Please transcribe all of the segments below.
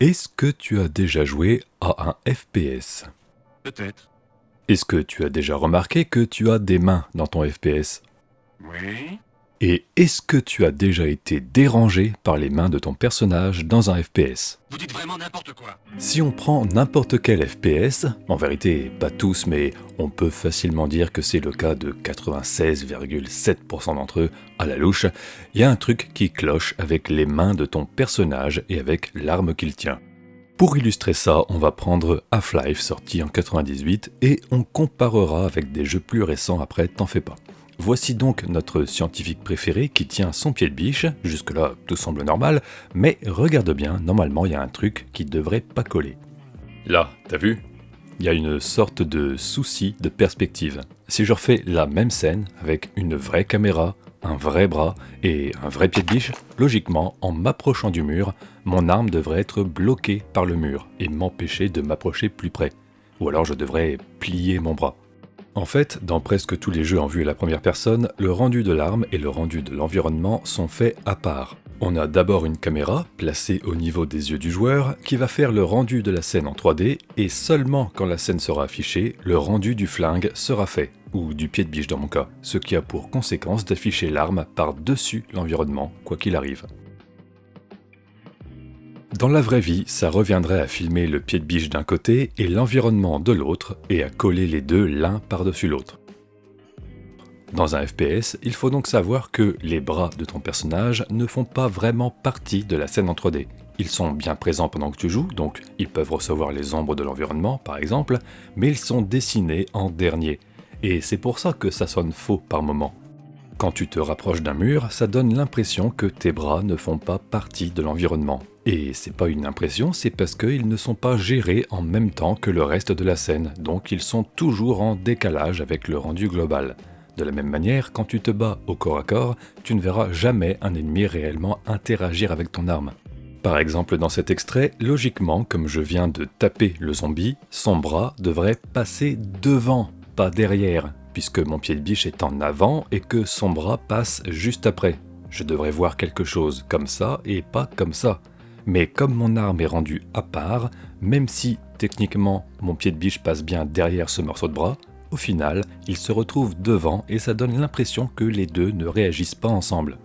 Est-ce que tu as déjà joué à un FPS? Peut-être. Est-ce que tu as déjà remarqué que tu as des mains dans ton FPS? Oui. Et est-ce que tu as déjà été dérangé par les mains de ton personnage dans un FPS? Vous dites vraiment n'importe quoi. Si on prend n'importe quel FPS, en vérité pas tous, mais on peut facilement dire que c'est le cas de 96,7% d'entre eux à la louche, il y a un truc qui cloche avec les mains de ton personnage et avec l'arme qu'il tient. Pour illustrer ça, on va prendre Half-Life sorti en 98 et on comparera avec des jeux plus récents après, t'en fais pas. Voici donc notre scientifique préféré qui tient son pied de biche, jusque-là tout semble normal, mais regarde bien, normalement il y a un truc qui devrait pas coller. Là, t'as vu? Il y a une sorte de souci de perspective. Si je refais la même scène avec une vraie caméra, un vrai bras et un vrai pied de biche, logiquement, en m'approchant du mur, mon arme devrait être bloquée par le mur et m'empêcher de m'approcher plus près. Ou alors je devrais plier mon bras. En fait, dans presque tous les jeux en vue à la première personne, le rendu de l'arme et le rendu de l'environnement sont faits à part. On a d'abord une caméra, placée au niveau des yeux du joueur, qui va faire le rendu de la scène en 3D, et seulement quand la scène sera affichée, le rendu du flingue sera fait, ou du pied de biche dans mon cas, ce qui a pour conséquence d'afficher l'arme par-dessus l'environnement, quoi qu'il arrive. Dans la vraie vie, ça reviendrait à filmer le pied de biche d'un côté et l'environnement de l'autre, et à coller les deux l'un par-dessus l'autre. Dans un FPS, il faut donc savoir que les bras de ton personnage ne font pas vraiment partie de la scène en 3D. Ils sont bien présents pendant que tu joues, donc ils peuvent recevoir les ombres de l'environnement par exemple, mais ils sont dessinés en dernier. Et c'est pour ça que ça sonne faux par moment. Quand tu te rapproches d'un mur, ça donne l'impression que tes bras ne font pas partie de l'environnement. Et c'est pas une impression, c'est parce qu'ils ne sont pas gérés en même temps que le reste de la scène, donc ils sont toujours en décalage avec le rendu global. De la même manière, quand tu te bats au corps à corps, tu ne verras jamais un ennemi réellement interagir avec ton arme. Par exemple, dans cet extrait, logiquement, comme je viens de taper le zombie, son bras devrait passer devant, pas derrière, puisque mon pied de biche est en avant et que son bras passe juste après. Je devrais voir quelque chose comme ça et pas comme ça. Mais comme mon arme est rendue à part, même si techniquement mon pied de biche passe bien derrière ce morceau de bras, au final, il se retrouve devant et ça donne l'impression que les deux ne réagissent pas ensemble.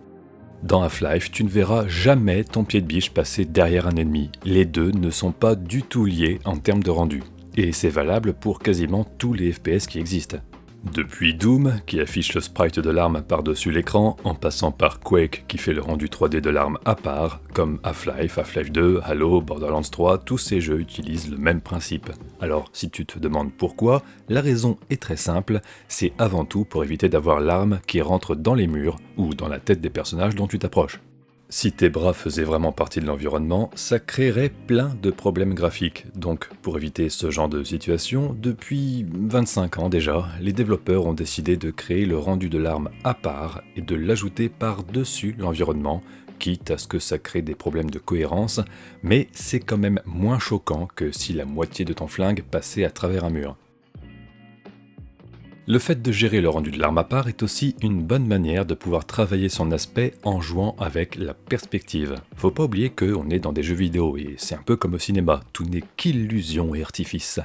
Dans Half-Life, tu ne verras jamais ton pied de biche passer derrière un ennemi. Les deux ne sont pas du tout liés en termes de rendu. Et c'est valable pour quasiment tous les FPS qui existent. Depuis Doom, qui affiche le sprite de l'arme par-dessus l'écran, en passant par Quake, qui fait le rendu 3D de l'arme à part, comme Half-Life, Half-Life 2, Halo, Borderlands 3, tous ces jeux utilisent le même principe. Alors, si tu te demandes pourquoi, la raison est très simple, c'est avant tout pour éviter d'avoir l'arme qui rentre dans les murs ou dans la tête des personnages dont tu t'approches. Si tes bras faisaient vraiment partie de l'environnement, ça créerait plein de problèmes graphiques. Donc, pour éviter ce genre de situation, depuis 25 ans déjà, les développeurs ont décidé de créer le rendu de l'arme à part et de l'ajouter par-dessus l'environnement, quitte à ce que ça crée des problèmes de cohérence, mais c'est quand même moins choquant que si la moitié de ton flingue passait à travers un mur. Le fait de gérer le rendu de l'arme à part est aussi une bonne manière de pouvoir travailler son aspect en jouant avec la perspective. Faut pas oublier qu'on est dans des jeux vidéo et c'est un peu comme au cinéma, tout n'est qu'illusion et artifice.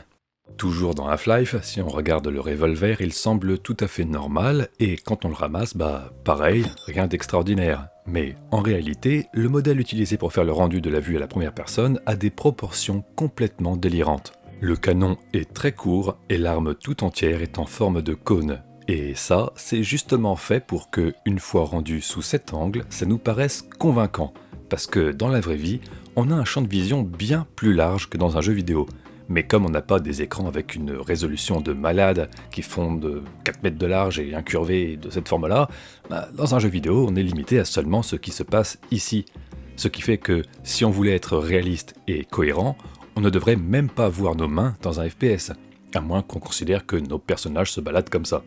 Toujours dans Half-Life, si on regarde le revolver, il semble tout à fait normal et quand on le ramasse, pareil, rien d'extraordinaire. Mais en réalité, le modèle utilisé pour faire le rendu de la vue à la première personne a des proportions complètement délirantes. Le canon est très court et l'arme tout entière est en forme de cône. Et ça, c'est justement fait pour que, une fois rendu sous cet angle, ça nous paraisse convaincant. Parce que dans la vraie vie, on a un champ de vision bien plus large que dans un jeu vidéo. Mais comme on n'a pas des écrans avec une résolution de malade qui font de 4 mètres de large et incurvés de cette forme-là, dans un jeu vidéo, on est limité à seulement ce qui se passe ici. Ce qui fait que si on voulait être réaliste et cohérent, on ne devrait même pas voir nos mains dans un FPS, à moins qu'on considère que nos personnages se baladent comme ça.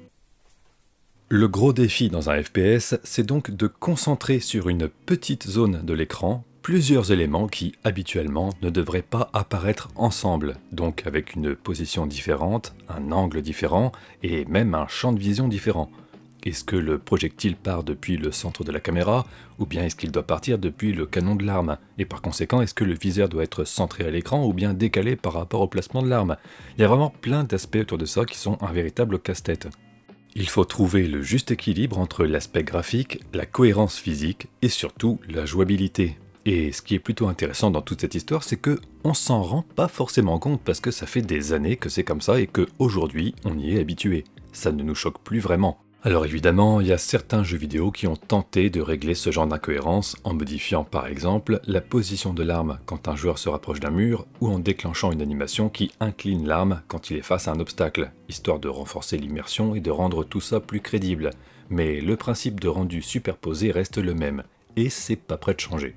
Le gros défi dans un FPS, c'est donc de concentrer sur une petite zone de l'écran plusieurs éléments qui, habituellement, ne devraient pas apparaître ensemble, donc avec une position différente, un angle différent et même un champ de vision différent. Est-ce que le projectile part depuis le centre de la caméra, ou bien est-ce qu'il doit partir depuis le canon de l'arme? Et par conséquent, est-ce que le viseur doit être centré à l'écran ou bien décalé par rapport au placement de l'arme? Il y a vraiment plein d'aspects autour de ça qui sont un véritable casse-tête. Il faut trouver le juste équilibre entre l'aspect graphique, la cohérence physique et surtout la jouabilité. Et ce qui est plutôt intéressant dans toute cette histoire, c'est que on s'en rend pas forcément compte parce que ça fait des années que c'est comme ça et qu'aujourd'hui on y est habitué. Ça ne nous choque plus vraiment. Alors évidemment, il y a certains jeux vidéo qui ont tenté de régler ce genre d'incohérence en modifiant par exemple la position de l'arme quand un joueur se rapproche d'un mur ou en déclenchant une animation qui incline l'arme quand il est face à un obstacle, histoire de renforcer l'immersion et de rendre tout ça plus crédible. Mais le principe de rendu superposé reste le même, et c'est pas prêt de changer.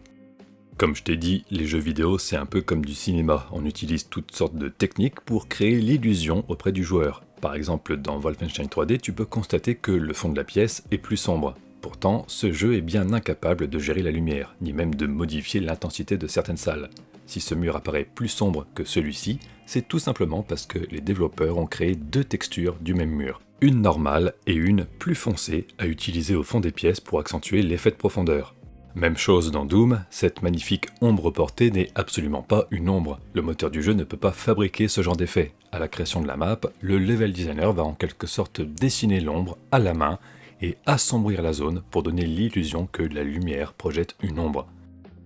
Comme je t'ai dit, les jeux vidéo c'est un peu comme du cinéma, on utilise toutes sortes de techniques pour créer l'illusion auprès du joueur. Par exemple, dans Wolfenstein 3D, tu peux constater que le fond de la pièce est plus sombre. Pourtant, ce jeu est bien incapable de gérer la lumière, ni même de modifier l'intensité de certaines salles. Si ce mur apparaît plus sombre que celui-ci, c'est tout simplement parce que les développeurs ont créé deux textures du même mur. Une normale et une plus foncée à utiliser au fond des pièces pour accentuer l'effet de profondeur. Même chose dans Doom, cette magnifique ombre portée n'est absolument pas une ombre. Le moteur du jeu ne peut pas fabriquer ce genre d'effet. À la création de la map, le level designer va en quelque sorte dessiner l'ombre à la main et assombrir la zone pour donner l'illusion que la lumière projette une ombre.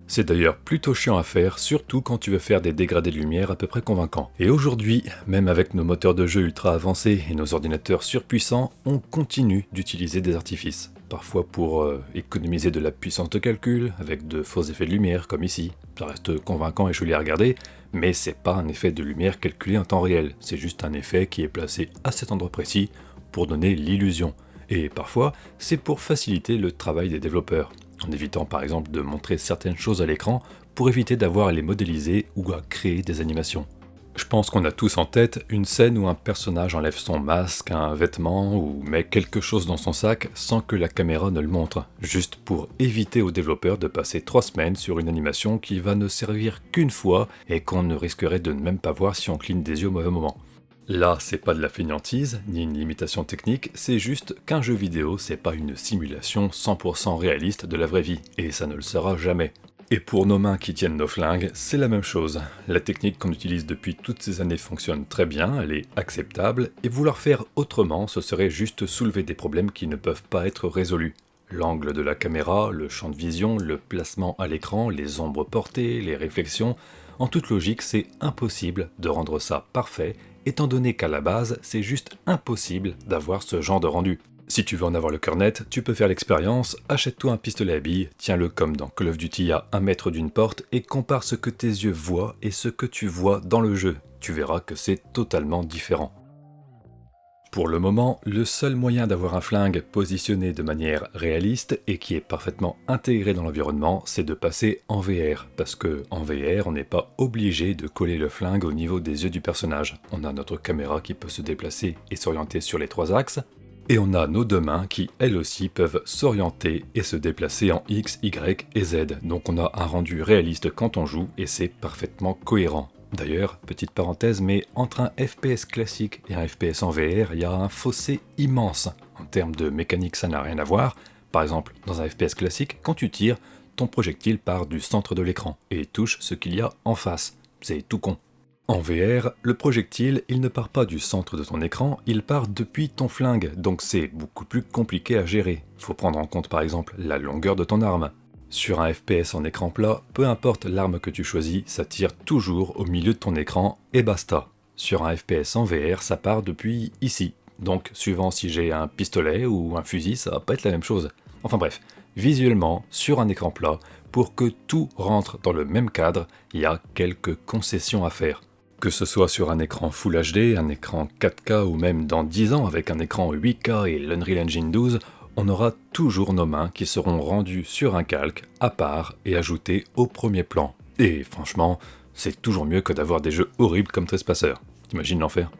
C'est d'ailleurs plutôt chiant à faire, surtout quand tu veux faire des dégradés de lumière à peu près convaincants. Et aujourd'hui, même avec nos moteurs de jeu ultra avancés et nos ordinateurs surpuissants, on continue d'utiliser des artifices. Parfois pour économiser de la puissance de calcul, avec de faux effets de lumière comme ici. Ça reste convaincant et joli à regarder, mais c'est pas un effet de lumière calculé en temps réel, c'est juste un effet qui est placé à cet endroit précis pour donner l'illusion. Et parfois, c'est pour faciliter le travail des développeurs, en évitant par exemple de montrer certaines choses à l'écran pour éviter d'avoir à les modéliser ou à créer des animations. Je pense qu'on a tous en tête une scène où un personnage enlève son masque, un vêtement ou met quelque chose dans son sac sans que la caméra ne le montre, juste pour éviter aux développeurs de passer 3 semaines sur une animation qui va ne servir qu'une fois et qu'on ne risquerait de ne même pas voir si on cligne des yeux au mauvais moment. Là, c'est pas de la fainéantise, ni une limitation technique, c'est juste qu'un jeu vidéo, c'est pas une simulation 100% réaliste de la vraie vie, et ça ne le sera jamais. Et pour nos mains qui tiennent nos flingues, c'est la même chose. La technique qu'on utilise depuis toutes ces années fonctionne très bien, elle est acceptable, et vouloir faire autrement, ce serait juste soulever des problèmes qui ne peuvent pas être résolus. L'angle de la caméra, le champ de vision, le placement à l'écran, les ombres portées, les réflexions, en toute logique, c'est impossible de rendre ça parfait, étant donné qu'à la base, c'est juste impossible d'avoir ce genre de rendu. Si tu veux en avoir le cœur net, tu peux faire l'expérience, achète-toi un pistolet à billes, tiens-le comme dans Call of Duty à 1 mètre d'une porte et compare ce que tes yeux voient et ce que tu vois dans le jeu. Tu verras que c'est totalement différent. Pour le moment, le seul moyen d'avoir un flingue positionné de manière réaliste et qui est parfaitement intégré dans l'environnement, c'est de passer en VR. Parce que en VR, on n'est pas obligé de coller le flingue au niveau des yeux du personnage. On a notre caméra qui peut se déplacer et s'orienter sur les 3 axes. Et on a nos deux mains qui, elles aussi, peuvent s'orienter et se déplacer en X, Y et Z. Donc on a un rendu réaliste quand on joue et c'est parfaitement cohérent. D'ailleurs, petite parenthèse, mais entre un FPS classique et un FPS en VR, il y a un fossé immense. En termes de mécanique, ça n'a rien à voir. Par exemple, dans un FPS classique, quand tu tires, ton projectile part du centre de l'écran et touche ce qu'il y a en face. C'est tout con. En VR, le projectile, il ne part pas du centre de ton écran, il part depuis ton flingue, donc c'est beaucoup plus compliqué à gérer. Faut prendre en compte par exemple la longueur de ton arme. Sur un FPS en écran plat, peu importe l'arme que tu choisis, ça tire toujours au milieu de ton écran et basta. Sur un FPS en VR, ça part depuis ici. Donc suivant si j'ai un pistolet ou un fusil, ça va pas être la même chose. Enfin bref, visuellement, sur un écran plat, pour que tout rentre dans le même cadre, il y a quelques concessions à faire. Que ce soit sur un écran Full HD, un écran 4K ou même dans 10 ans avec un écran 8K et l'Unreal Engine 12, on aura toujours nos mains qui seront rendues sur un calque, à part et ajoutées au premier plan. Et franchement, c'est toujours mieux que d'avoir des jeux horribles comme Trespasser. T'imagines l'enfer ?